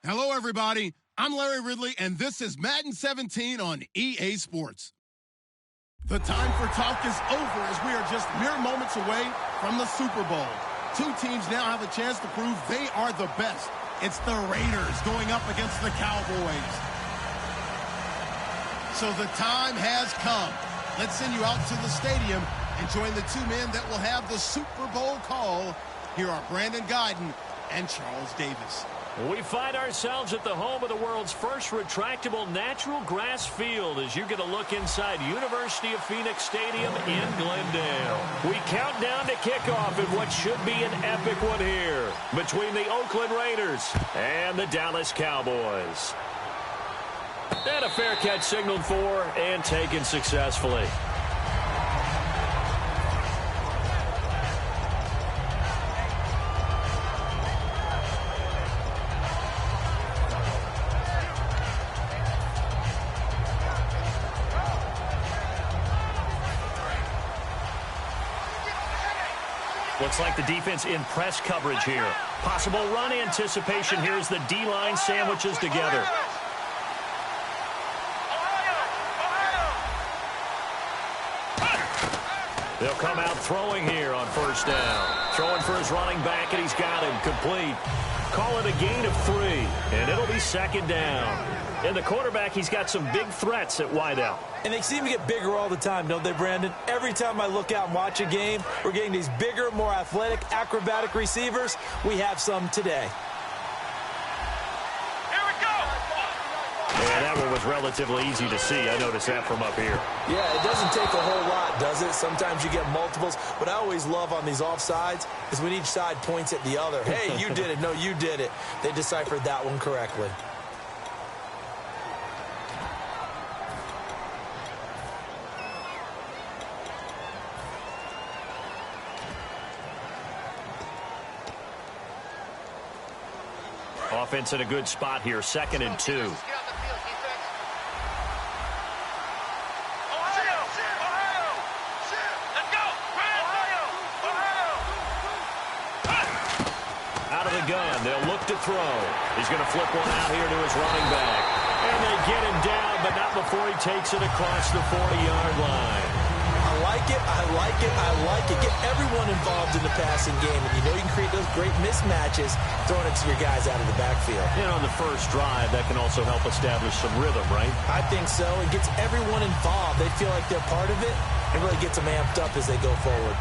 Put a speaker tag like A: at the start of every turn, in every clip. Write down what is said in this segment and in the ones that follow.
A: Hello, everybody. I'm Larry Ridley, and this is Madden 17 on EA Sports. The time for talk is over as we are just mere moments away from the Super Bowl. Two teams now have a chance to prove they are the best. It's the Raiders going up against the Cowboys. So the time has come. Let's send you out to the stadium and join the two men that will have the Super Bowl call. Here are Brandon Guyton and Charles Davis.
B: We find ourselves at the home of the world's first retractable natural grass field as you get a look inside University of Phoenix Stadium in Glendale. We count down to kickoff in what should be an epic one here between the Oakland Raiders and the Dallas Cowboys. And a fair catch signaled for and taken successfully. Looks like the defense in press coverage here. Possible run anticipation here as the D-line sandwiches together. They'll come out throwing here on first down. Throwing for his running back, and he's got him complete. Call it a gain of 3, and it'll be second down. And the quarterback, he's got some big threats at wideout.
C: And they seem to get bigger all the time, don't they, Brandon? Every time I look out and watch a game, we're getting these bigger, more athletic, acrobatic receivers. We have some today.
B: Here we go! And that one was relatively easy to see. I noticed that from up here.
C: Yeah, it doesn't take a whole lot, does it? Sometimes you get multiples. What I always love on these offsides is when each side points at the other. Hey, you did it. No, you did it. They deciphered that one correctly.
B: Offense in a good spot here, 2nd and 2. Out of the gun, they'll look to throw. He's going to flip one out here to his running back. And they get him down, but not before he takes it across the 40-yard line.
C: I like it, I like it, I like it. Get everyone involved in the passing game. And you know you can create those great mismatches throwing it to your guys out of the backfield.
B: And on the first drive, that can also help establish some rhythm, right?
C: I think so. It gets everyone involved. They feel like they're part of it. It really gets them amped up as they go forward.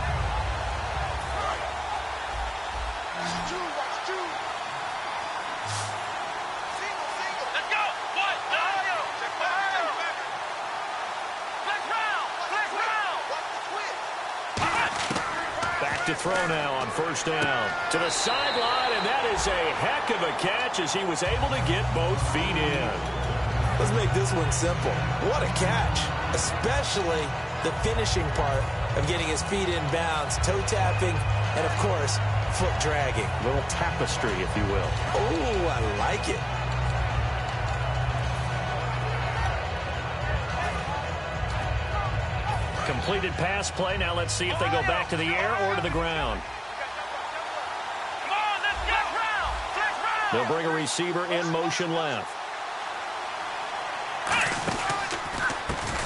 B: To throw now on first down to the sideline, and that is a heck of a catch as he was able to get both feet in.
C: Let's make this one simple. What a catch, especially the finishing part of getting his feet in bounds, toe tapping, and of course, foot dragging.
B: A little tapestry, if you will.
C: Oh, I like it.
B: Completed pass play. Now let's see if they go back to the air or to the ground. They'll bring a receiver in motion left.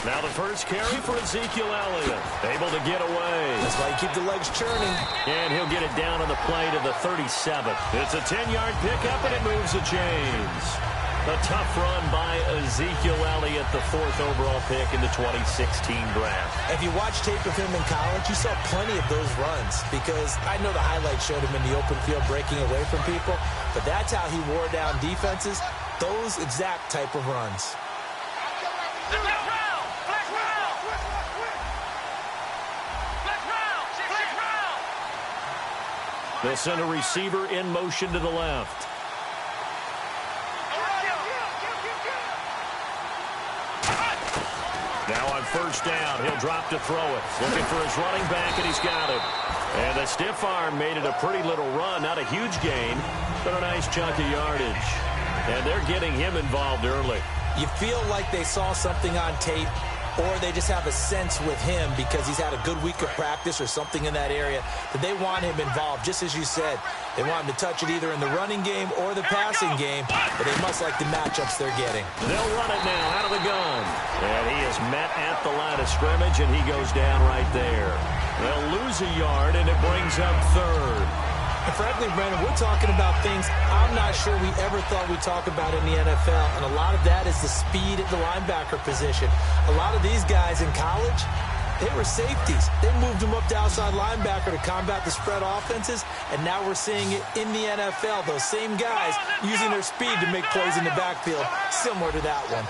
B: Now the first carry for Ezekiel Elliott. Able to get away.
C: That's why you keep the legs churning.
B: And he'll get it down on the play to the 37. It's a 10-yard pickup, and it moves the chains. A tough run by Ezekiel Elliott, the 4th overall pick in the 2016 draft.
C: If you watch tape of him in college, you saw plenty of those runs because I know the highlights showed him in the open field breaking away from people, but that's how he wore down defenses, those exact type of runs.
B: They'll send a receiver in motion to the left. Now on first down, he'll drop to throw it. Looking for his running back, and he's got it. And the stiff arm made it a pretty little run. Not a huge gain, but a nice chunk of yardage. And they're getting him involved early.
C: You feel like they saw something on tape, or they just have a sense with him because he's had a good week of practice or something in that area that they want him involved. Just as you said, They want him to touch it either in the running game or the passing game, but they must like the matchups they're getting.
B: They'll run it now out of the gun. And he is met at the line of scrimmage, and he goes down right there. They'll lose a yard, and it brings up third.
C: And frankly, Brandon, we're talking about things I'm not sure we ever thought we'd talk about in the NFL, and a lot of that is the speed at the linebacker position. A lot of these guys in college, they were safeties. They moved them up to outside linebacker to combat the spread offenses, and now we're seeing it in the NFL. Those same guys using their speed to make plays in the backfield, similar to that one.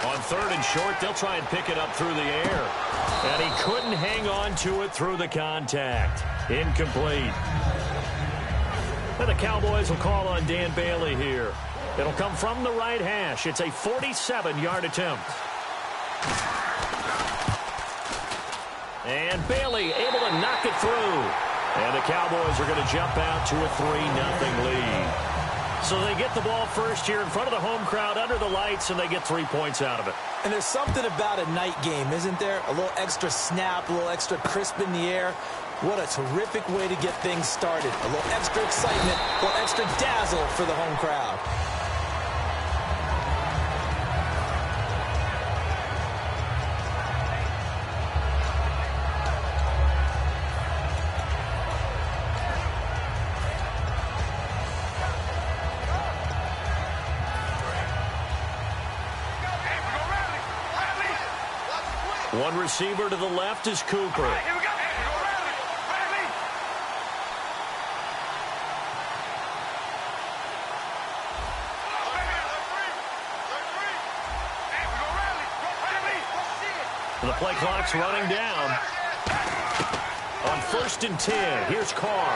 B: On third and short, they'll try and pick it up through the air. And he couldn't hang on to it through the contact. Incomplete. And the Cowboys will call on Dan Bailey here. It'll come from the right hash. It's a 47-yard attempt. And Bailey able to knock it through. And the Cowboys are going to jump out to a 3-0 lead. So they get the ball first here in front of the home crowd under the lights, and they get 3 points out of it.
C: And there's something about a night game, isn't there? A little extra snap, a little extra crisp in the air. What a terrific way to get things started. A little extra excitement, a little extra dazzle for the home crowd.
B: One receiver to the left is Cooper.
D: Right, here we go.
B: The play clock's running down. On 1st and 10, here's Carr.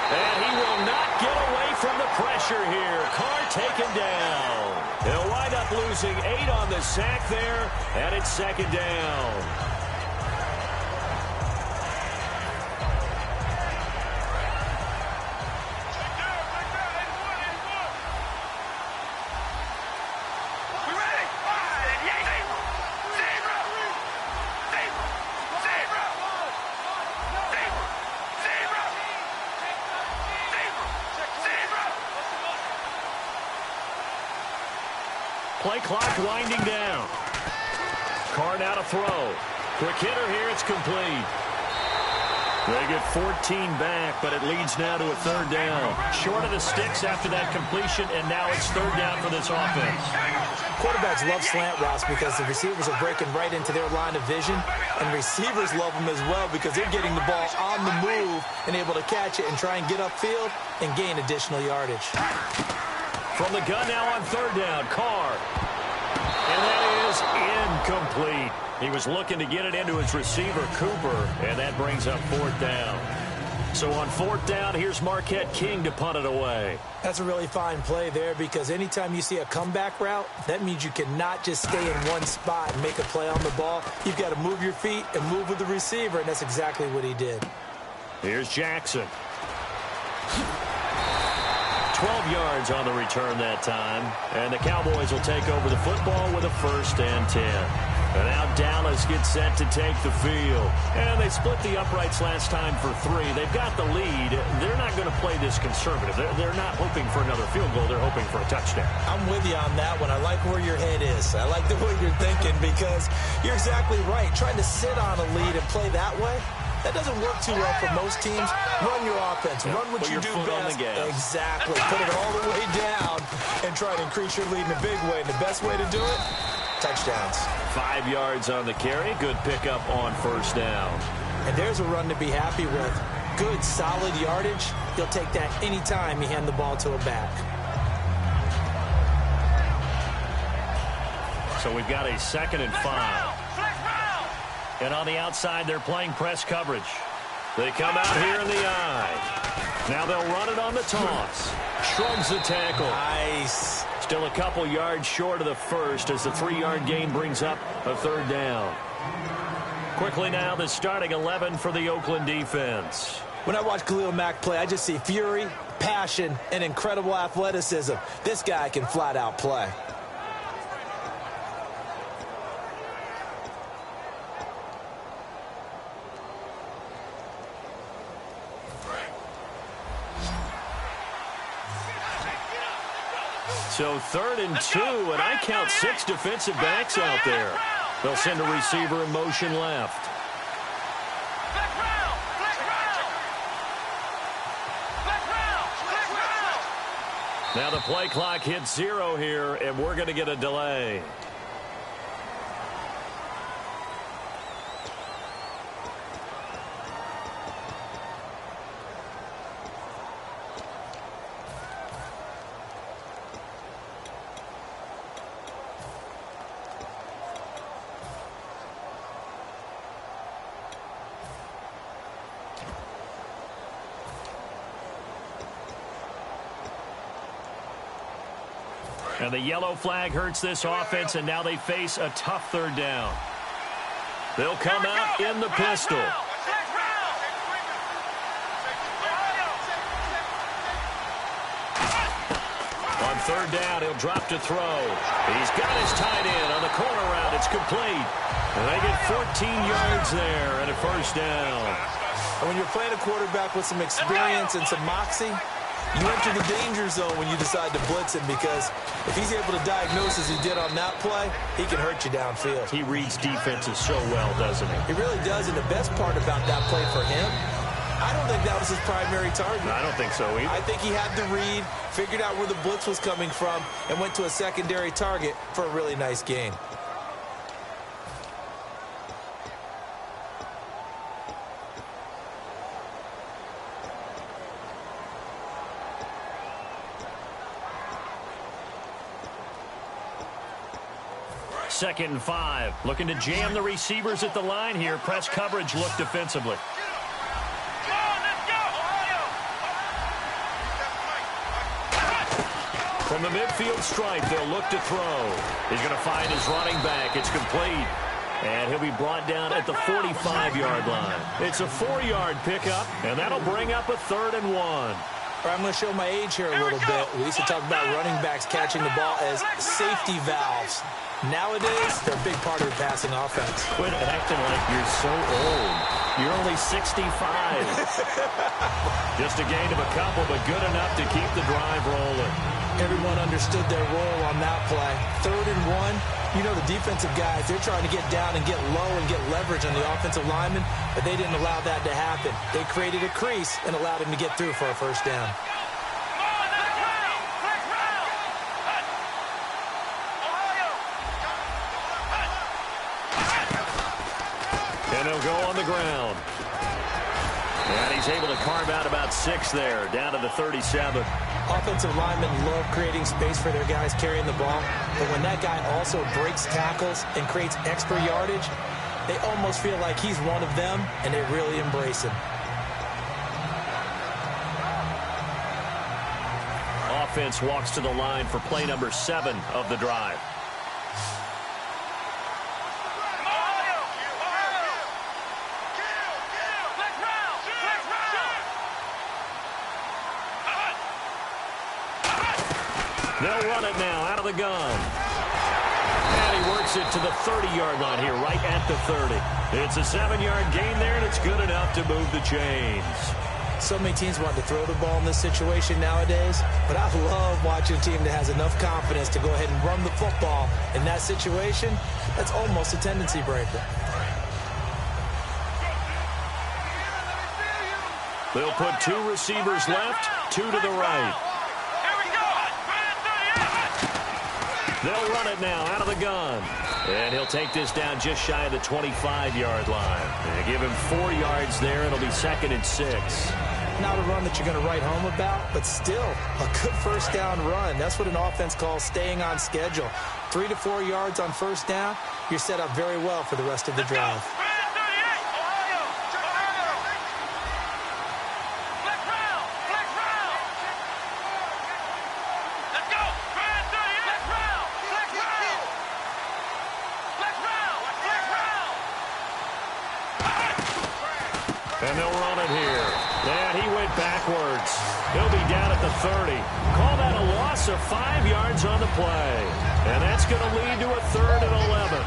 B: And he will not get away from the pressure here. Carr taken down. He'll wind up losing 8 on the sack there, and it's 2nd down. Play clock winding down. Carr now to throw. Quick hitter here, it's complete. They get 14 back, but it leads now to a 3rd down. Short of the sticks after that completion, and now it's 3rd down for this offense.
C: Quarterbacks love slant routes because the receivers are breaking right into their line of vision, and receivers love them as well because they're getting the ball on the move and able to catch it and try and get upfield and gain additional yardage.
B: From the gun now on 3rd down, Carr. And that is incomplete. He was looking to get it into his receiver, Cooper, and that brings up 4th down. So on 4th down, here's Marquette King to punt it away.
C: That's a really fine play there because anytime you see a comeback route, that means you cannot just stay in one spot and make a play on the ball. You've got to move your feet and move with the receiver, and that's exactly what he did.
B: Here's Jackson. 12 yards on the return that time. And the Cowboys will take over the football with a 1st and 10. And now Dallas gets set to take the field. And they split the uprights last time for 3. They've got the lead. They're not going to play this conservative. They're not hoping for another field goal. They're hoping for a touchdown.
C: I'm with you on that one. I like where your head is. I like the way you're thinking because you're exactly right. Trying to sit on a lead and play that way, that doesn't work too well for most teams. Run your offense. Run what you do best. Exactly. Put it all the way down and try to increase your lead in a big way. And the best way to do it, touchdowns.
B: 5 yards on the carry. Good pickup on 1st down.
C: And there's a run to be happy with. Good, solid yardage. You'll take that anytime you hand the ball to a back.
B: So we've got a 2nd and 5. And on the outside, they're playing press coverage. They come out here in the eye. Now they'll run it on the toss. Shrugs the tackle.
C: Nice.
B: Still a couple yards short of the 1st as the 3-yard gain brings up a 3rd down. Quickly now, the starting 11 for the Oakland defense.
C: When I watch Khalil Mack play, I just see fury, passion, and incredible athleticism. This guy can flat out play.
B: So 3rd and 2, and I count 6 defensive backs out there. They'll send a receiver in motion left. Now the play clock hits 0 here, and we're going to get a delay. And the yellow flag hurts this offense, and now they face a tough 3rd down. They'll come out in the pistol. On 3rd down, he'll drop to throw. He's got his tight end on the corner route. It's complete. And they get 14 yards there and a 1st down.
C: And when you're playing a quarterback with some experience and some moxie, you enter the danger zone when you decide to blitz him, because if he's able to diagnose as he did on that play, he can hurt you downfield.
B: He reads defenses so well, doesn't he?
C: He really does, and the best part about that play for him, I don't think that was his primary target.
B: I don't think so either.
C: I think he had the read, figured out where the blitz was coming from, and went to a secondary target for a really nice gain.
B: Second and 5. Looking to jam the receivers at the line here. Press coverage look defensively. From the midfield stripe, they'll look to throw. He's going to find his running back. It's complete. And he'll be brought down at the 45-yard line. It's a 4-yard pickup, and that'll bring up a 3rd and 1.
C: I'm going to show my age here a little bit. We used to talk about running backs catching the ball as safety valves. Nowadays, they're a big part of the passing offense.
B: Quit acting like you're so old. You're only 65. Just a gain of a couple, but good enough to keep the drive rolling.
C: Everyone understood their role on that play. 3rd and 1, you know the defensive guys, they're trying to get down and get low and get leverage on the offensive lineman, but they didn't allow that to happen. They created a crease and allowed him to get through for a 1st down.
B: And he'll go on the ground. And he's able to carve out about 6 there, down to the 37.
C: Offensive linemen love creating space for their guys carrying the ball, but when that guy also breaks tackles and creates extra yardage, they almost feel like he's one of them, and they really embrace him.
B: Offense walks to the line for play number 7 of the drive. They'll run it now out of the gun. And he works it to the 30-yard line here, right at the 30. It's a 7-yard gain there, and it's good enough to move the chains.
C: So many teams want to throw the ball in this situation nowadays, but I love watching a team that has enough confidence to go ahead and run the football. In that situation, that's almost a tendency breaker.
B: They'll put 2 receivers left, 2 to the right. They'll run it now out of the gun. And he'll take this down just shy of the 25-yard line. They give him 4 yards there. It'll be 2nd and 6.
C: Not a run that you're going to write home about, but still a good 1st down run. That's what an offense calls staying on schedule. 3 to 4 yards on 1st down, you're set up very well for the rest of the drive.
B: And they'll run it here. And he went backwards. He'll be down at the 30. Call that a loss of 5 yards on the play. And that's going to lead to a 3rd and 11.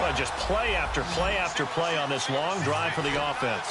B: Well, just play after play after play on this long drive for the offense.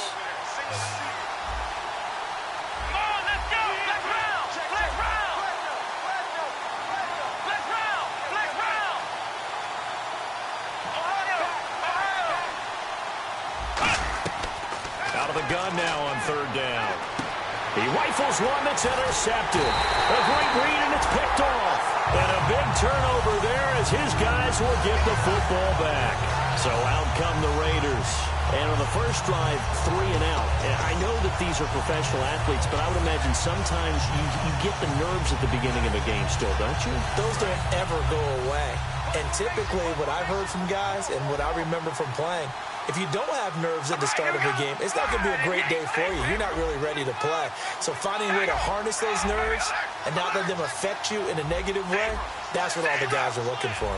B: He rifles one that's intercepted. A great read, and it's picked off. And a big turnover there as his guys will get the football back. So out come the Raiders. And on the first drive, 3 and out. And I know that these are professional athletes, but I would imagine sometimes you get the nerves at the beginning of a game still, don't you?
C: Those don't ever go away. And typically what I've heard from guys and what I remember from playing, if you don't have nerves at the start of a game, it's not going to be a great day for you. You're not really ready to play. So finding a way to harness those nerves and not let them affect you in a negative way, that's what all the guys are looking for.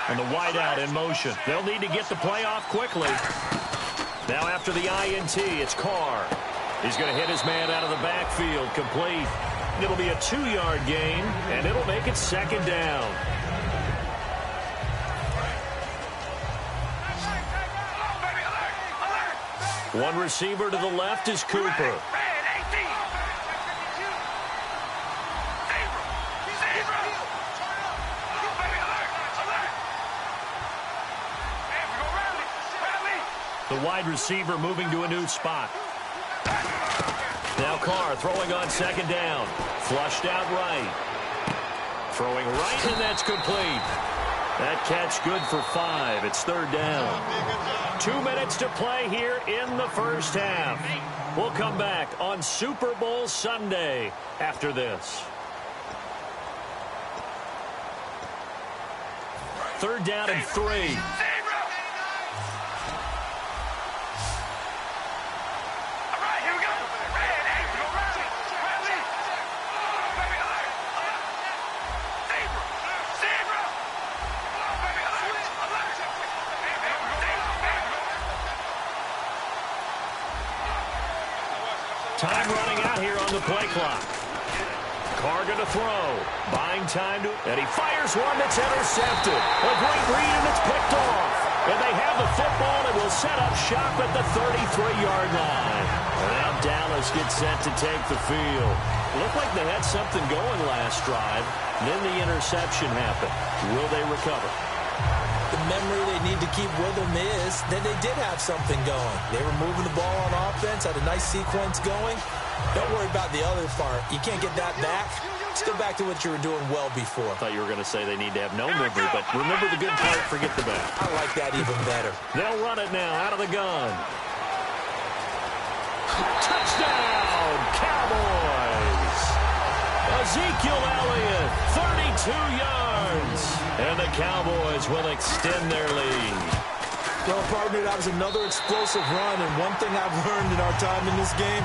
B: And the wideout in motion. They'll need to get the play off quickly. Now after the INT, it's Carr. He's going to hit his man out of the backfield, complete. It'll be a 2-yard gain, and it'll make it second down. One receiver to the left is Cooper. The wide receiver moving to a new spot. Now Carr throwing on second down. Flushed out right. Throwing right, and that's complete. That catch good for 5. It's third down. 2 minutes to play here in the first half. We'll come back on Super Bowl Sunday after this. Third down and 3. Time running out here on the play clock. Carr going to throw. Buying time to... And he fires one that's intercepted. A great read, and it's picked off. And they have the football and will set up shop at the 33-yard line. And now Dallas gets set to take the field. It looked like they had something going last drive. Then the interception happened. Will they recover?
C: The memory they need to keep with them is that they did have something going. They were moving the ball on offense, had a nice sequence going. Don't worry about the other part. You can't get that back. Just go back to what you were doing well before.
B: I thought you were going to say they need to have no memory, but remember the good part, forget the bad.
C: I like that even better.
B: They'll run it now out of the gun. Touchdown, Cowboys! Ezekiel Elliott, 32 yards. And the Cowboys will extend their lead.
C: Well, partner, that was another explosive run, and one thing I've learned in our time in this game,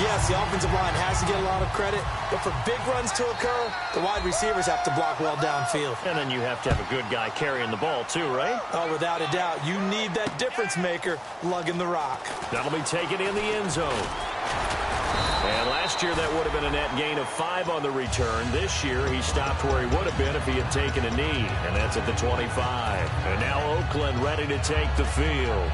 C: yes, the offensive line has to get a lot of credit, but for big runs to occur, the wide receivers have to block well downfield.
B: And then you have to have a good guy carrying the ball too, right?
C: Oh, without a doubt. You need that difference maker lugging the rock.
B: That'll be taken in the end zone. And last year that would have been a net gain of 5 on the return. This year he stopped where he would have been if he had taken a knee, and that's at the 25. And now Oakland ready to take the field.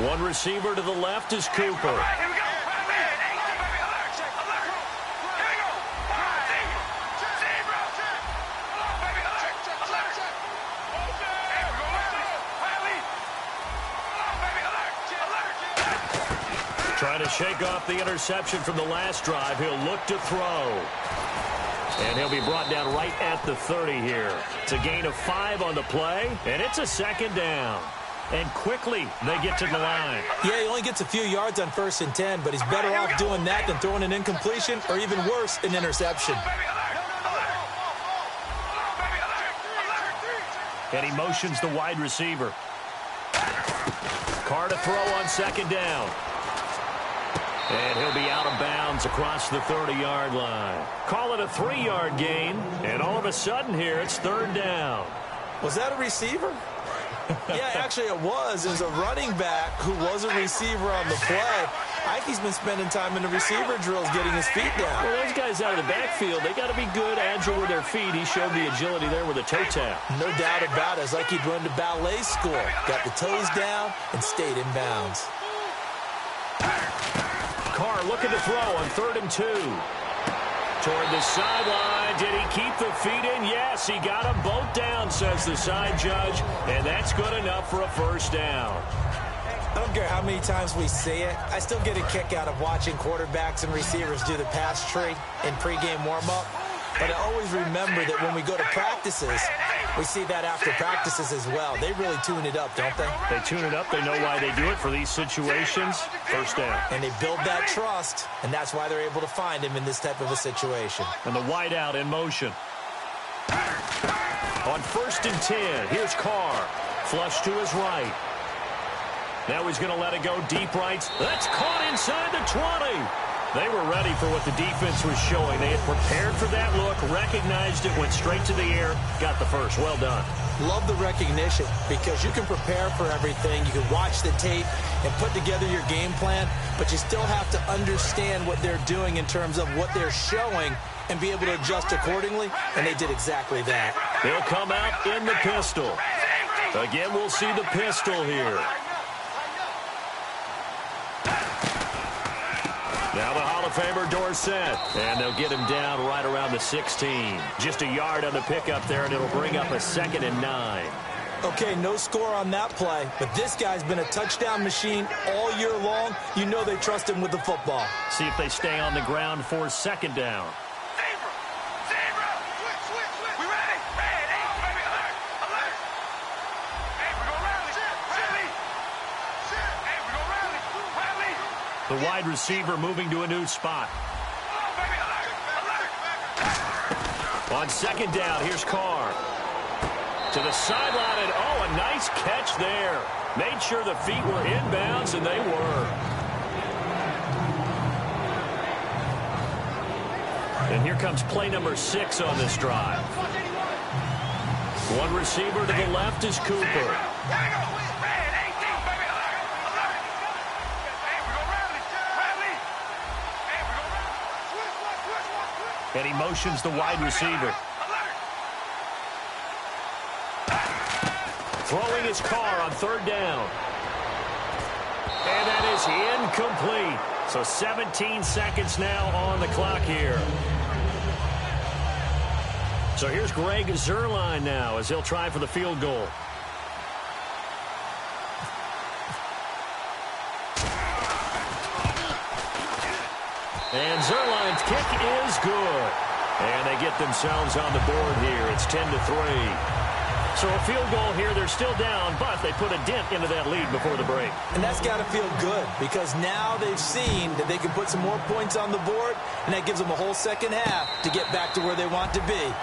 B: One receiver to the left is Cooper. Trying to shake off the interception from the last drive. He'll look to throw. And he'll be brought down right at the 30 here. It's a gain of 5 on the play, and it's a second down. And quickly, they get to the line.
C: Yeah, he only gets a few yards on 1st and 10, but he's better off doing that than throwing an incompletion or even worse, an interception.
B: And he motions the wide receiver. Carr to throw on second down. And he'll be out of bounds across the 30-yard line. Call it a 3-yard gain, and all of a sudden here, it's third down.
C: Was that a receiver? Yeah, actually it was. It was a running back who was a receiver on the play. I think he's been spending time in the receiver drills getting his feet down.
B: Well, those guys out of the backfield, they got to be good, agile with their feet. He showed the agility there with a toe tap.
C: No doubt about it. It's like he'd run to ballet school. Got the toes down and stayed in bounds.
B: Carr looking to throw on 3rd and 2. Toward the sideline, did he keep the feet in? Yes, he got them both down, says the side judge, and that's good enough for a first down.
C: I don't care how many times we see it. I still get a kick out of watching quarterbacks and receivers do the pass tree in pregame warm-up. But I always remember that when we go to practices, we see that after practices as well. They really tune it up, don't they?
B: They tune it up. They know why they do it for these situations. First down.
C: And they build that trust, and that's why they're able to find him in this type of a situation.
B: And the wideout in motion. On 1st and 10, here's Carr. Flush to his right. Now he's going to let it go deep right. That's caught inside the 20. They were ready for what the defense was showing. They had prepared for that look, recognized it, went straight to the air, got the first. Well done.
C: Love the recognition because you can prepare for everything. You can watch the tape and put together your game plan, but you still have to understand what they're doing in terms of what they're showing and be able to adjust accordingly, and they did exactly that.
B: They'll come out in the pistol. Again, we'll see the pistol here. Now the Hall of Famer Dorsett, and they'll get him down right around the 16. Just a yard on the pickup there, and it'll bring up a 2nd and 9.
C: Okay, no score on that play, but this guy's been a touchdown machine all year long. You know they trust him with the football.
B: See if they stay on the ground for 2nd down. The wide receiver moving to a new spot. On 2nd down, here's Carr. To the sideline, and oh, a nice catch there. Made sure the feet were inbounds, and they were. And here comes play number 6 on this drive. One receiver to the left is Cooper. And he motions the wide receiver. Throwing his Carr on 3rd down. And that is incomplete. So 17 seconds now on the clock here. So here's Greg Zuerlein now as he'll try for the field goal. And Zuerlein's kick is good. And they get themselves on the board here. It's 10-3. So a field goal here. They're still down, but they put a dent into that lead before the break.
C: And that's got to feel good because now they've seen that they can put some more points on the board, and that gives them a whole second half to get back to where they want to be.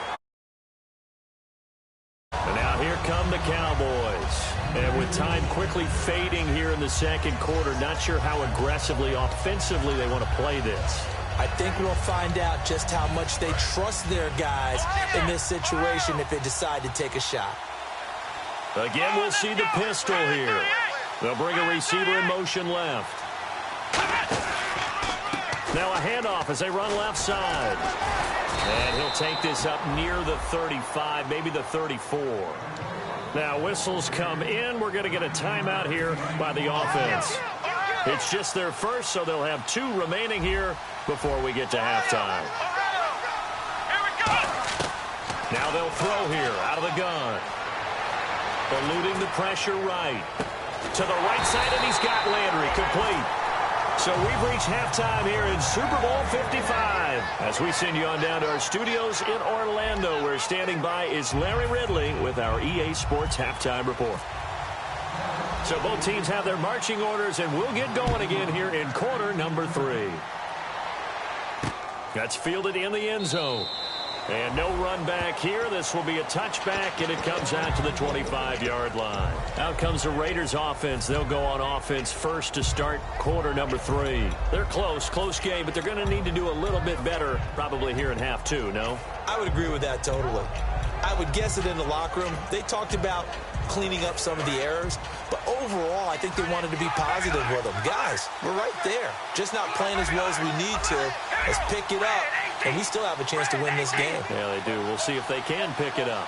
B: And now here come the Cowboys. And with time quickly fading here in the 2nd quarter, not sure how aggressively, offensively they want to play this.
C: I think we'll find out just how much they trust their guys in this situation if they decide to take a shot.
B: Again, we'll see the pistol here. They'll bring a receiver in motion left. Now a handoff as they run left side. And he'll take this up near the 35, maybe the 34. Now whistles come in. We're going to get a timeout here by the offense. It's just their first, so they'll have 2 remaining here before we get to halftime. Now they'll throw here out of the gun. Eluding the pressure right. To the right side, and he's got Landry complete. So we've reached halftime here in Super Bowl 55. As we send you on down to our studios in Orlando, where standing by is Larry Ridley with our EA Sports Halftime Report. So both teams have their marching orders, and we'll get going again here in quarter number 3. That's fielded in the end zone. And no run back here. This will be a touchback, and it comes out to the 25-yard line. Out comes the Raiders offense. They'll go on offense first to start quarter number 3. They're close game, but they're going to need to do a little bit better probably here in half 2, no?
C: I would agree with that totally. I would guess it in the locker room. They talked about cleaning up some of the errors, but overall, I think they wanted to be positive with them. Guys, we're right there. Just not playing as well as we need to. Let's pick it up, and we still have a chance to win this game.
B: Yeah, they do. We'll see if they can pick it up.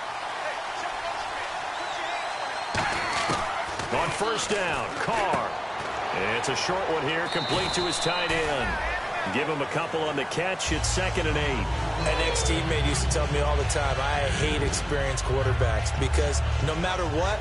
B: On 1st down, Carr. And it's a short one here, complete to his tight end. Give him a couple on the catch. It's 2nd and 8.
C: An ex-teammate used to tell me all the time, I hate experienced quarterbacks because no matter what,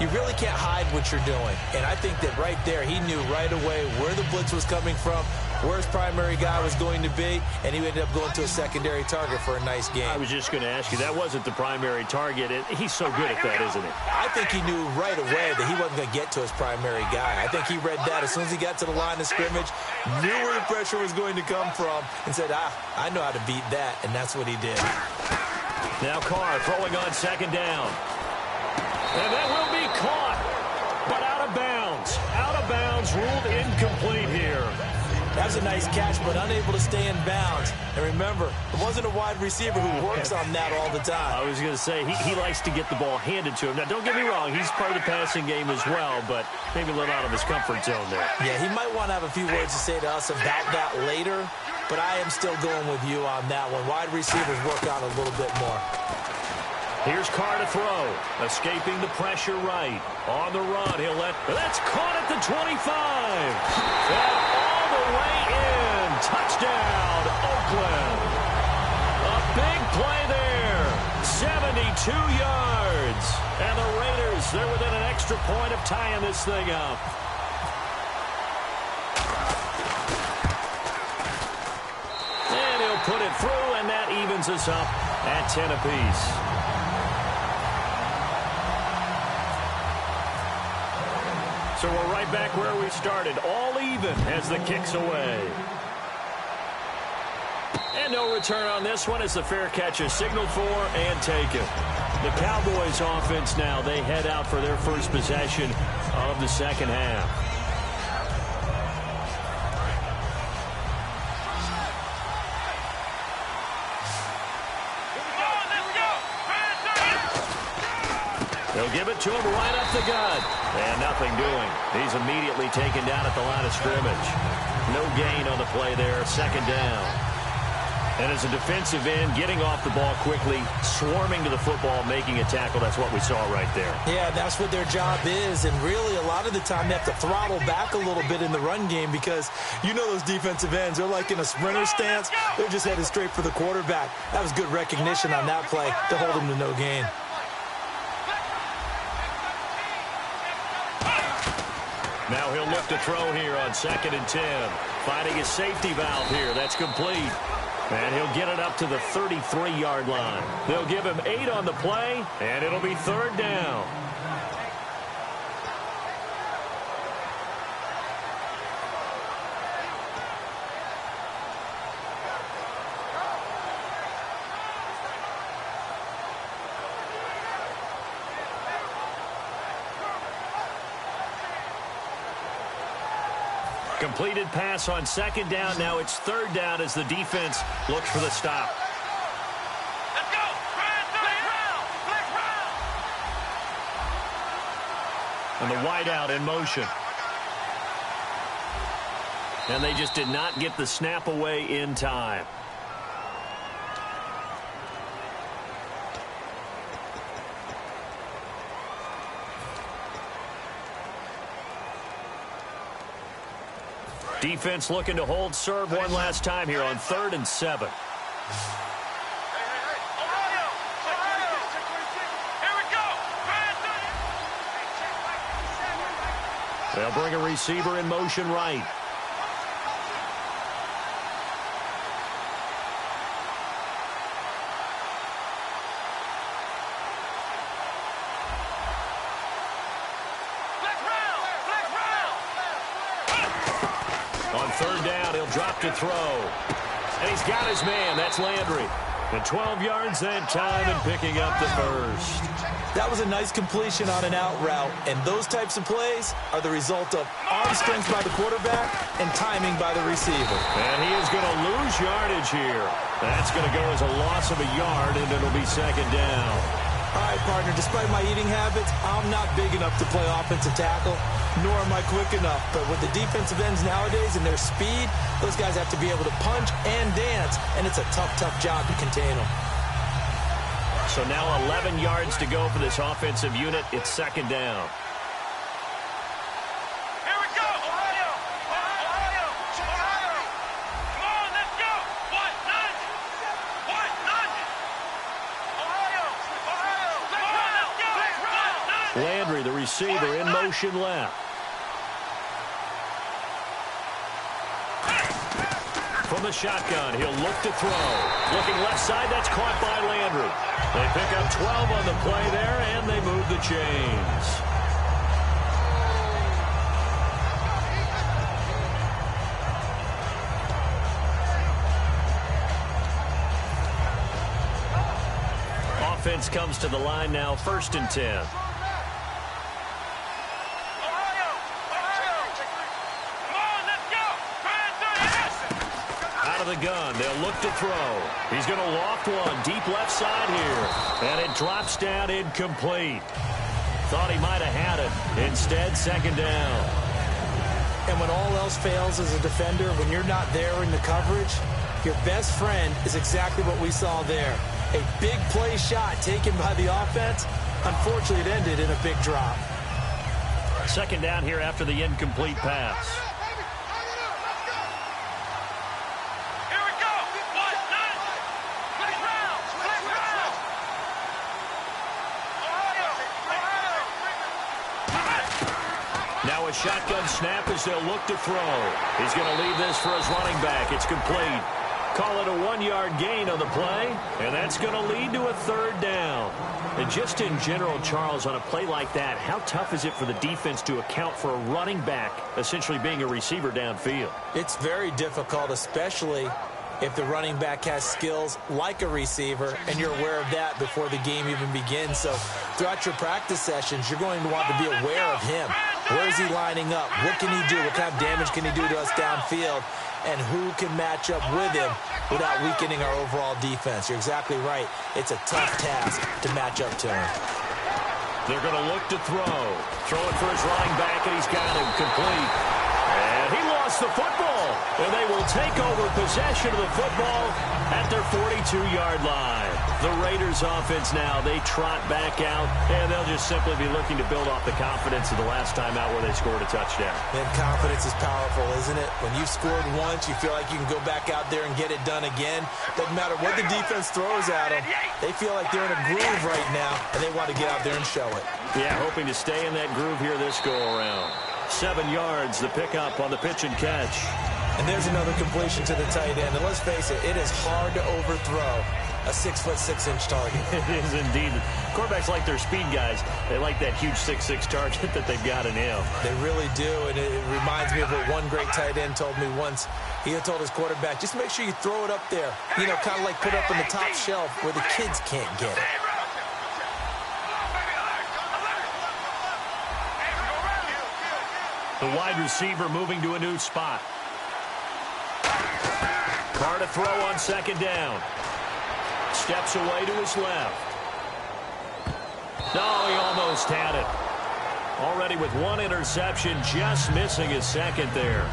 C: you really can't hide what you're doing. And I think that right there, he knew right away where the blitz was coming from, where his primary guy was going to be, and he ended up going to a secondary target for a nice game.
B: I was just going to ask you, that wasn't the primary target. He's so good at that, isn't he?
C: I think he knew right away that he wasn't going to get to his primary guy. I think he read that as soon as he got to the line of scrimmage, knew where the pressure was going to come from, and said, I know how to beat that, and that's what he did.
B: Now Carr throwing on 2nd down. And that will be caught, but out of bounds. Out of bounds, ruled incomplete here.
C: That was a nice catch, but unable to stay in bounds. And remember, it wasn't a wide receiver who works on that all the time.
B: I was going to say, he likes to get the ball handed to him. Now, don't get me wrong, he's part of the passing game as well, but maybe a little out of his comfort zone there.
C: Yeah, he might want to have a few words to say to us about that later, but I am still going with you on that one. Wide receivers work on a little bit more.
B: Here's Carr to throw. Escaping the pressure right. On the run, that's caught at the 25. And all the way in. Touchdown, Oakland. A big play there. 72 yards. And the Raiders, they're within an extra point of tying this thing up. And he'll put it through, and that evens us up at 10 apiece. So we're right back where we started, all even as the kick's away. And no return on this one as the fair catch is signaled for and taken. The Cowboys offense now, they head out for their first possession of the second half. They'll give it to him right up the gut. And nothing doing. He's immediately taken down at the line of scrimmage. No gain on the play there. 2nd down. And as a defensive end, getting off the ball quickly, swarming to the football, making a tackle. That's what we saw right there.
C: Yeah, that's what their job is. And really, a lot of the time, they have to throttle back a little bit in the run game because you know those defensive ends, they're like in a sprinter stance. They're just headed straight for the quarterback. That was good recognition on that play to hold him to no gain.
B: Now he'll look to throw here on 2nd and 10. Finding his safety valve here. That's complete. And he'll get it up to the 33-yard line. They'll give him 8 on the play, and it'll be 3rd down. Completed pass on 2nd down. Now it's 3rd down as the defense looks for the stop.
D: Let's go.
B: And the wideout in motion. And they just did not get the snap away in time. Defense looking to hold serve one last time here on 3rd and 7. They'll bring a receiver in motion right. On 3rd down, he'll drop to throw. And he's got his man. That's Landry. And 12 yards that time and picking up the first.
C: That was a nice completion on an out route. And those types of plays are the result of arm strength by the quarterback and timing by the receiver.
B: And he is going to lose yardage here. That's going to go as a loss of a yard, and it'll be 2nd down.
C: All right, partner, despite my eating habits, I'm not big enough to play offensive tackle, nor am I quick enough. But with the defensive ends nowadays and their speed, those guys have to be able to punch and dance, and it's a tough, tough job to contain them.
B: So now 11 yards to go for this offensive unit. It's 2nd down.
D: Here we go. Ohio.
B: Landry, the receiver, in motion left. From the shotgun, he'll look to throw. Looking left side, that's caught by Landry. They pick up 12 on the play there, and they move the chains. Offense comes to the line now, 1st and 10. Out of the gun, they'll look to throw. He's going to loft one deep left side here, and it drops down incomplete. Thought he might have had it. Instead, 2nd down.
C: And when all else fails as a defender, when you're not there in the coverage, your best friend is exactly what we saw there. A big play shot taken by the offense. Unfortunately, it ended in a big drop.
B: 2nd down here after the incomplete pass.
D: Here we go. 1-9. Play round.
B: Now a shotgun snap as they'll look to throw. He's going to leave this for his running back. It's complete. Call it a 1-yard gain on the play, and that's going to lead to a 3rd down. And just in general, Charles, on a play like that, how tough is it for the defense to account for a running back essentially being a receiver downfield?
C: It's very difficult, especially if the running back has skills like a receiver, and you're aware of that before the game even begins. So throughout your practice sessions, you're going to want to be aware of him. Where is he lining up? What can he do? What kind of damage can he do to us downfield? And who can match up with him without weakening our overall defense? You're exactly right. It's a tough task to match up to him.
B: They're going to look to throw. Throwing for his running back, and he's got him complete. And he lost the football. And they will take over possession of the football at their 42-yard line. The Raiders offense now, they trot back out, and they'll just simply be looking to build off the confidence of the last time out where they scored a touchdown.
C: And confidence is powerful, isn't it? When you've scored once, you feel like you can go back out there and get it done again. Doesn't matter what the defense throws at them. They feel like they're in a groove right now, and they want to get out there and show it.
B: Yeah, hoping to stay in that groove here this go-around. 7 yards, the pickup on the pitch and catch.
C: And there's another completion to the tight end. And let's face it, it is hard to overthrow a 6'6" target.
B: It is indeed. Quarterbacks like their speed guys. They like that huge 6'6" target that they've got in him.
C: They really do, and it reminds me of what one great tight end told me once. He had told his quarterback, just make sure you throw it up there. You know, kind of like put up on the top shelf where the kids can't get it.
B: The wide receiver moving to a new spot. Carr to throw on 2nd down. Steps away to his left. No, he almost had it. Already with 1 interception, just missing his 2nd there.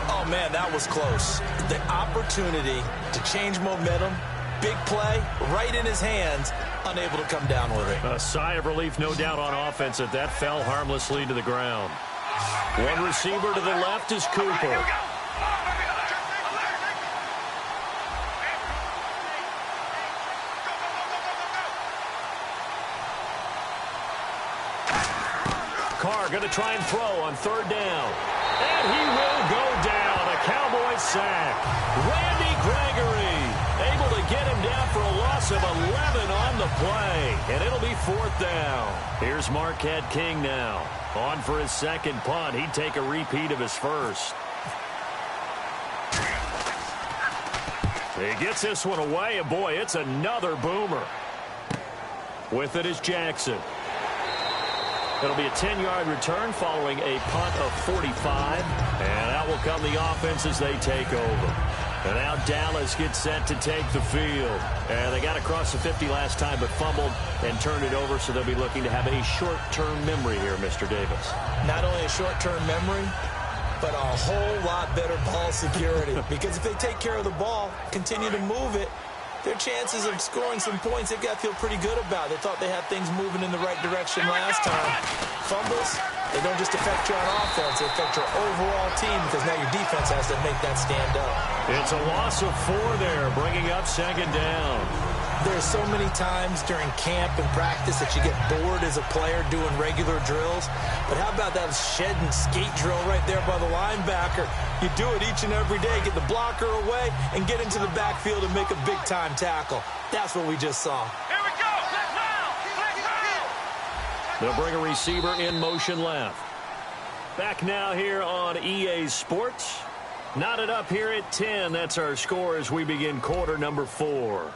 C: Oh, man, that was close. The opportunity to change momentum, big play, right in his hands, unable to come down with it.
B: A sigh of relief, no doubt, on offense that fell harmlessly to the ground. One receiver to the left is Cooper. Carr going to try and throw on 3rd down. And he will go down. A Cowboy sack. Randy Gregory able to get him down for a loss of 11 on the play. And it'll be 4th down. Here's Marquette King now. On for his 2nd punt. He'd take a repeat of his first. He gets this one away, and boy, it's another boomer. With it is Jackson. It'll be a 10-yard return following a punt of 45. And out will come the offense as they take over. And now Dallas gets set to take the field. And they got across the 50 last time but fumbled and turned it over, so they'll be looking to have a short-term memory here, Mr. Davis.
C: Not only a short-term memory, but a whole lot better ball security. Because if they take care of the ball, continue to move it, their chances of scoring some points, they've got to feel pretty good about. They thought they had things moving in the right direction last time. Fumbles, they don't just affect you on offense, they affect your overall team because now your defense has to make that stand up.
B: It's a loss of 4 there, bringing up 2nd down.
C: There are so many times during camp and practice that you get bored as a player doing regular drills. But how about that shed and skate drill right there by the linebacker? You do it each and every day, get the blocker away, and get into the backfield and make a big-time tackle. That's what we just saw.
D: Here we go. Let's round. Let's round.
B: They'll bring a receiver in motion left. Back now here on EA Sports. Knotted up here at 10. That's our score as we begin quarter number 4.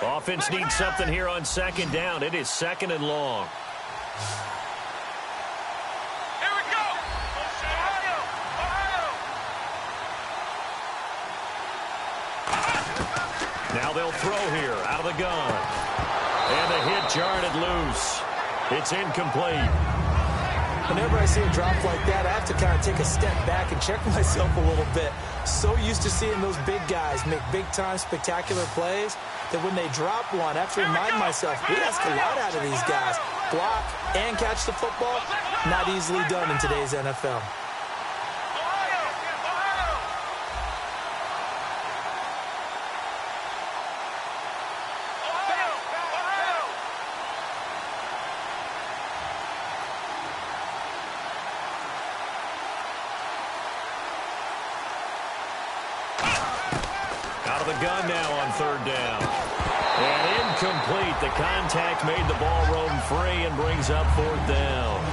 B: Offense needs something here on second down. It is second and long.
D: Here we go. Ohio.
B: Now they'll throw here out of the gun. And the hit jarred it loose. It's incomplete.
C: Whenever I see a drop like that, I have to kind of take a step back and check myself a little bit. So used to seeing those big guys make big-time, spectacular plays that when they drop one, I have to remind myself, we ask a lot out of these guys. Block and catch the football, not easily done in today's NFL.
B: Out of the gun now on third down. And incomplete. The contact made the ball roam free and brings up fourth down.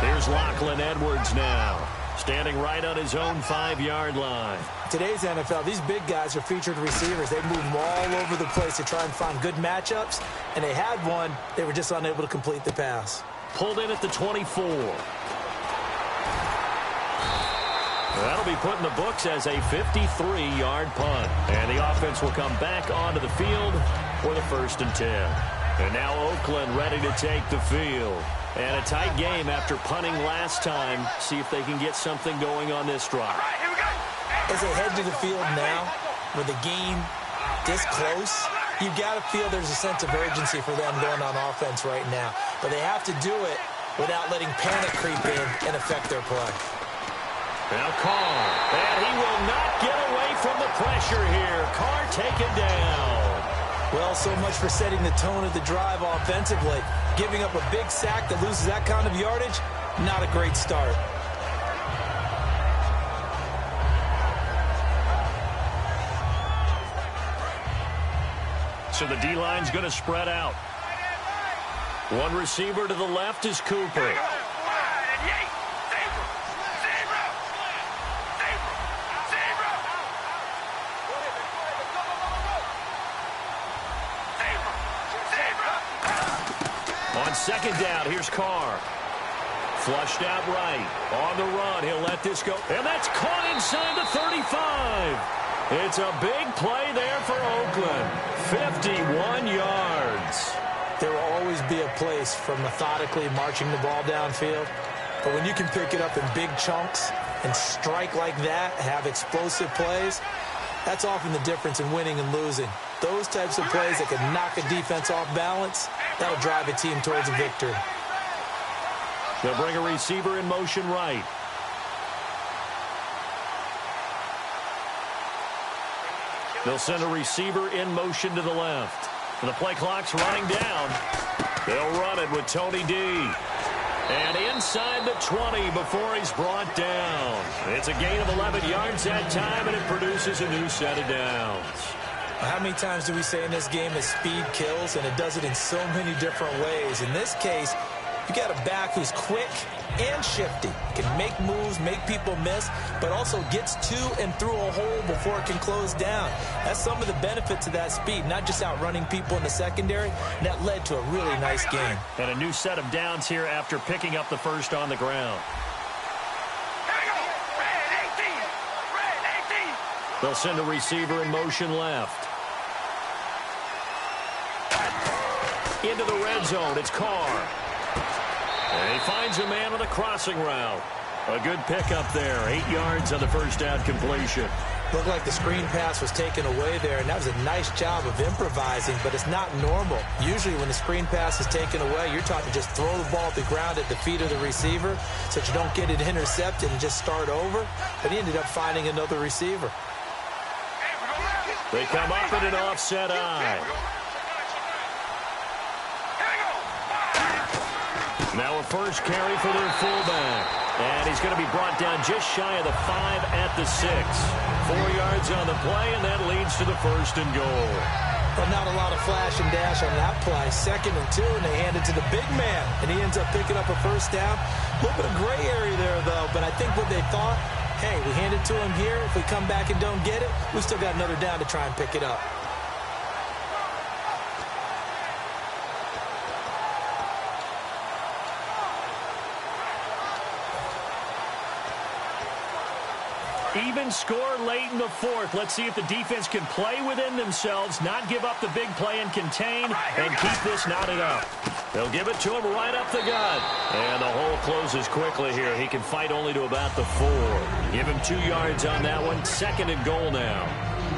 B: Here's Lachlan Edwards now, standing right on his own 5-yard line.
C: Today's NFL, these big guys are featured receivers. They move them all over the place to try and find good matchups, and they had one. They were just unable to complete the pass.
B: Pulled in at the 24. That'll be put in the books as a 53-yard punt. And the offense will come back onto the field for the 1st and 10. And now Oakland ready to take the field. And a tight game after punting last time. See if they can get something going on this drive.
C: As they head to the field now, with the game this close, you've got to feel there's a sense of urgency for them going on offense right now. But they have to do it without letting panic creep in and affect their play.
B: Now Carr, and he will not get away from the pressure here. Carr taken down.
C: Well, so much for setting the tone of the drive offensively. Giving up a big sack that loses that kind of yardage, not a great start.
B: So the D-line's going to spread out. One receiver to the left is Cooper. On second down, here's Carr. Flushed out right. On the run, he'll let this go. And that's caught inside the 35. It's a big play there for Oakland. 51 yards.
C: There will always be a place for methodically marching the ball downfield. But when you can pick it up in big chunks and strike like that, have explosive plays, that's often the difference in winning and losing. Those types of plays that can knock a defense off balance, that'll drive a team towards a victory.
B: They'll bring a receiver in motion right. They'll send a receiver in motion to the left. And the play clock's running down. They'll run it with Tony D. And inside the 20 before he's brought down. It's a gain of 11 yards that time, and it produces a new set of downs.
C: How many times do we say in this game that speed kills, and it does it in so many different ways? In this case, you got a back who's quick and shifty, can make moves, make people miss, but also gets to and through a hole before it can close down. That's some of the benefits of that speed, not just outrunning people in the secondary. That led to a really nice game.
B: And a new set of downs here after picking up the first on the ground. They'll send a receiver in motion left. Into the red zone, it's Carr. And he finds a man on the crossing route. A good pickup there, 8 yards on the first down completion.
C: Looked like the screen pass was taken away there, and that was a nice job of improvising, but it's not normal. Usually when the screen pass is taken away, you're taught to just throw the ball at the ground at the feet of the receiver so that you don't get it intercepted and just start over. But he ended up finding another receiver.
B: They come up in an offset eye. Now a first carry for their fullback. And he's going to be brought down just shy of the 5 at the 6. 4 yards on the play, and that leads to the 1st and goal.
C: Well, not a lot of flash and dash on that play. 2nd and 2, and they hand it to the big man. And he ends up picking up a first down. A little bit of gray area there, though. But I think what they thought, hey, we hand it to him here. If we come back and don't get it, we still got another down to try and pick it up.
B: Even score late in the 4th. Let's see if the defense can play within themselves, not give up the big play and contain, and keep this knotted up. They'll give it to him right up the gut. And the hole closes quickly here. He can fight only to about the 4. Give him 2 yards on that one. 2nd and goal now.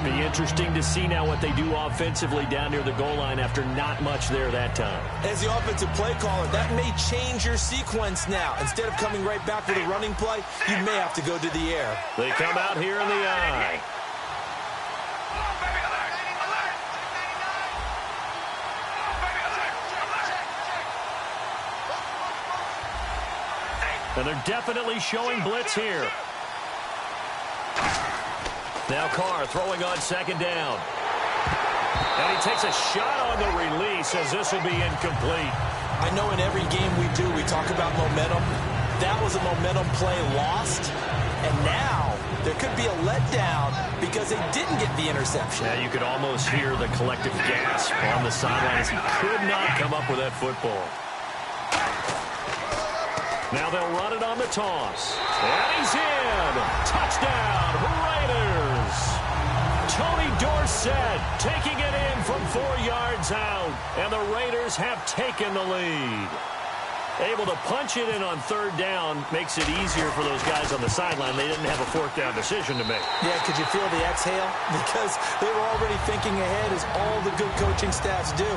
B: Be interesting to see now what they do offensively down near the goal line after not much there that time.
C: As the offensive play caller, that may change your sequence now. Instead of coming right back with a running play, you may have to go to the air.
B: They come out here in the eye. And they're definitely showing blitz here. Now Carr throwing on 2nd down. And he takes a shot on the release as this will be incomplete.
C: I know in every game we do, we talk about momentum. That was a momentum play lost. And now there could be a letdown because they didn't get the interception.
B: Yeah, you could almost hear the collective gasp on the sideline as he could not come up with that football. Now they'll run it on the toss. And he's in. Touchdown, Raiders. Tony Dorsett taking it in from 4 yards out. And the Raiders have taken the lead. Able to punch it in on 3rd down makes it easier for those guys on the sideline. They didn't have a 4th down decision to make.
C: Yeah, could you feel the exhale? Because they were already thinking ahead, as all the good coaching staffs do.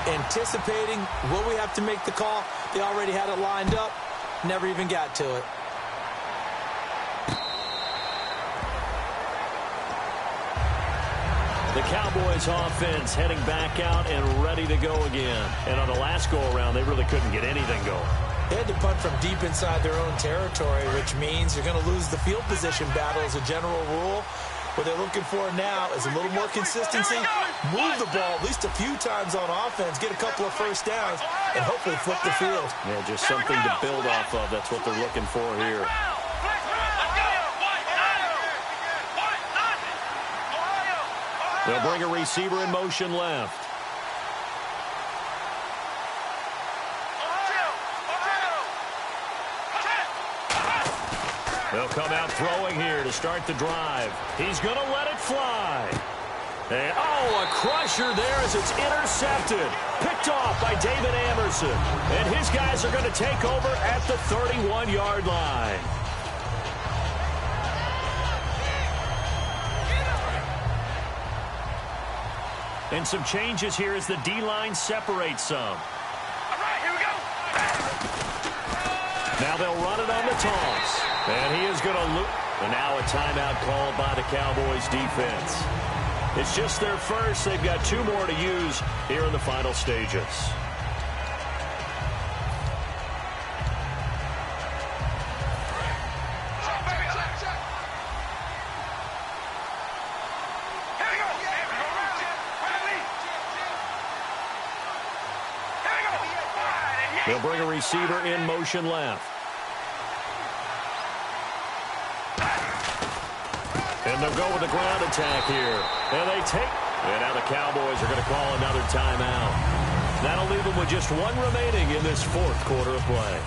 C: Anticipating, will we have to make the call? They already had it lined up. Never even got to it.
B: The Cowboys offense heading back out and ready to go again. And on the last go-around, they really couldn't get anything going.
C: They had to punt from deep inside their own territory, which means you're going to lose the field position battle as a general rule. What they're looking for now is a little more consistency, move the ball at least a few times on offense, get a couple of first downs, and hopefully flip the field.
B: Yeah, just something to build off of. That's what they're looking for here. They'll bring a receiver in motion left. They'll come out throwing here to start the drive. He's going to let it fly. And, oh, a crusher there as it's intercepted. Picked off by David Amerson. And his guys are going to take over at the 31-yard line. And some changes here as the D-line separates some.
D: All right, here we go.
B: Now they'll run it on the toss. And he is going to loop. And now a timeout called by the Cowboys defense. It's just their first. They've got 2 more to use here in the final stages. They'll bring a receiver in motion left. And they'll go with the ground attack here. And they take. And now the Cowboys are going to call another timeout. That'll leave them with just 1 remaining in this 4th quarter of play.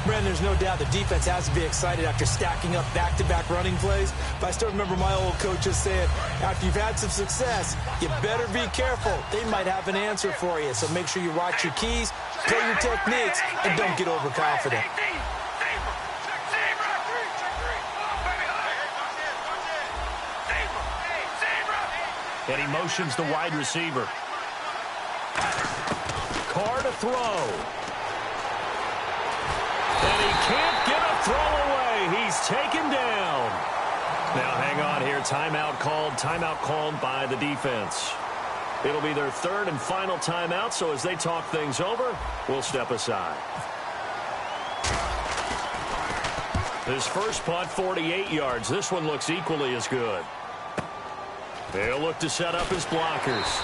C: Brandon, there's no doubt the defense has to be excited after stacking up back-to-back running plays. But I still remember my old coaches saying, after you've had some success, you better be careful. They might have an answer for you. So make sure you watch your keys, play your techniques, and don't get overconfident.
B: And he motions the wide receiver. Carr to throw. And he can't get a throw away. He's taken down. Now hang on here. Timeout called by the defense. It'll be their third and final timeout, so as they talk things over, we'll step aside. His first punt, 48 yards. This one looks equally as good. They'll look to set up his blockers.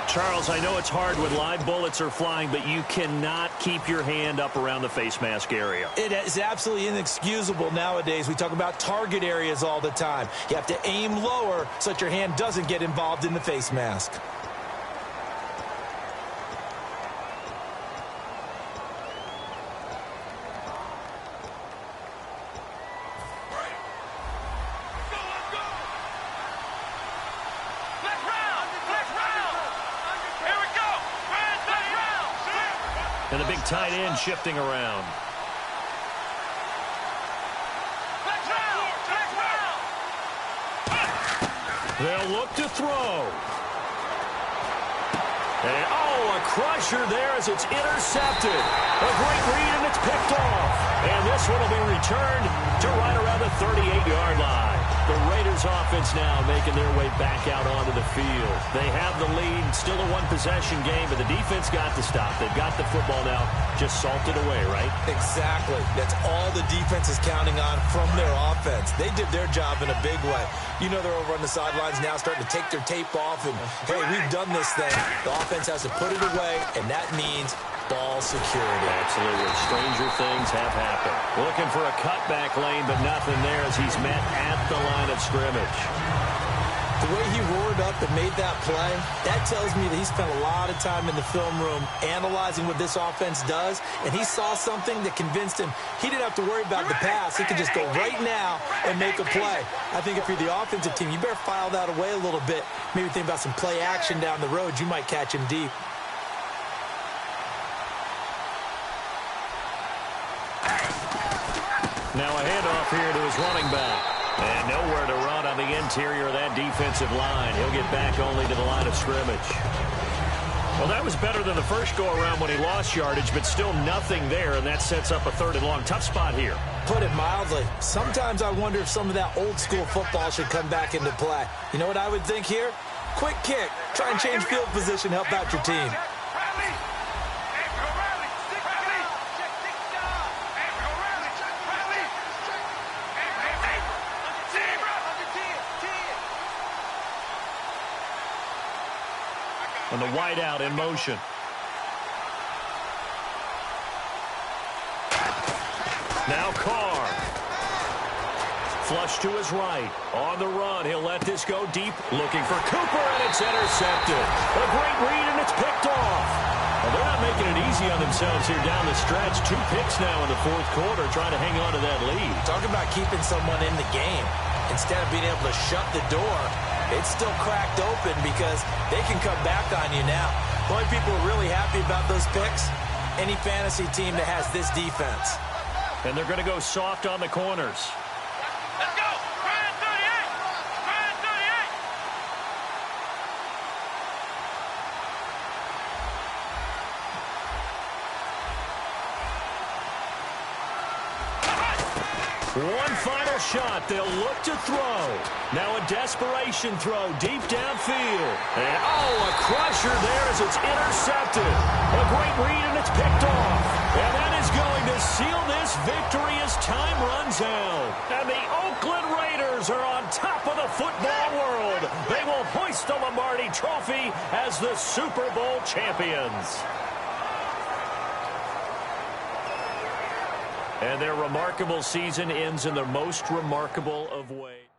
B: Charles, I know it's hard when live bullets are flying, but you cannot keep your hand up around the face mask area.
C: It is absolutely inexcusable nowadays. We talk about target areas all the time. You have to aim lower so that your hand doesn't get involved in the face mask.
B: And the big tight end shifting around. They'll look to throw. And, a crusher there as it's intercepted. A great read, and it's picked off. And this one will be returned to right around the 38-yard line. The Raiders offense now making their way back out onto the field. They have the lead, still a one-possession game, but the defense got to stop. They've got the football now, just salted away, right?
C: Exactly. That's all the defense is counting on from their offense. They did their job in a big way. You know they're over on the sidelines now starting to take their tape off, and, hey, we've done this thing. The offense has to put it away, and that means ball security.
B: Absolutely. Stranger things have happened. Looking for a cutback lane, but nothing there as he's met at the line of scrimmage.
C: The way he roared up and made that play, that tells me that he spent a lot of time in the film room analyzing what this offense does, and he saw something that convinced him he didn't have to worry about the pass. He could just go right now and make a play. I think if you're the offensive team, you better file that away a little bit. Maybe think about some play action down the road. You might catch him deep.
B: Now a handoff here to his running back. And nowhere to run on the interior of that defensive line. He'll get back only to the line of scrimmage. Well, that was better than the first go-around when he lost yardage, but still nothing there, and that sets up a third and long. Tough spot here.
C: Put it mildly. Sometimes I wonder if some of that old-school football should come back into play. You know what I would think here? Quick kick. Try and change field position, help out your team.
B: And the wideout in motion. Now Carr. Flush to his right. On the run. He'll let this go deep. Looking for Cooper, and it's intercepted. A great read, and it's picked off. Well, they're not making it easy on themselves here down the stretch. 2 picks now in the fourth quarter, trying to hang on to that lead.
C: Talk about keeping someone in the game. Instead of being able to shut the door, it's still cracked open because they can come back on you now. The only people who are really happy about those picks, any fantasy team that has this defense.
B: And they're going to go soft on the corners.
D: Let's go! Ryan 38! Ryan 38!
B: One final shot. They'll look to throw. Now a desperation throw deep downfield. And, a crusher there as it's intercepted. A great read, and it's picked off. And that is going to seal this victory as time runs out. And the Oakland Raiders are on top of the football world. They will hoist the Lombardi Trophy as the Super Bowl champions. And their remarkable season ends in the most remarkable of ways.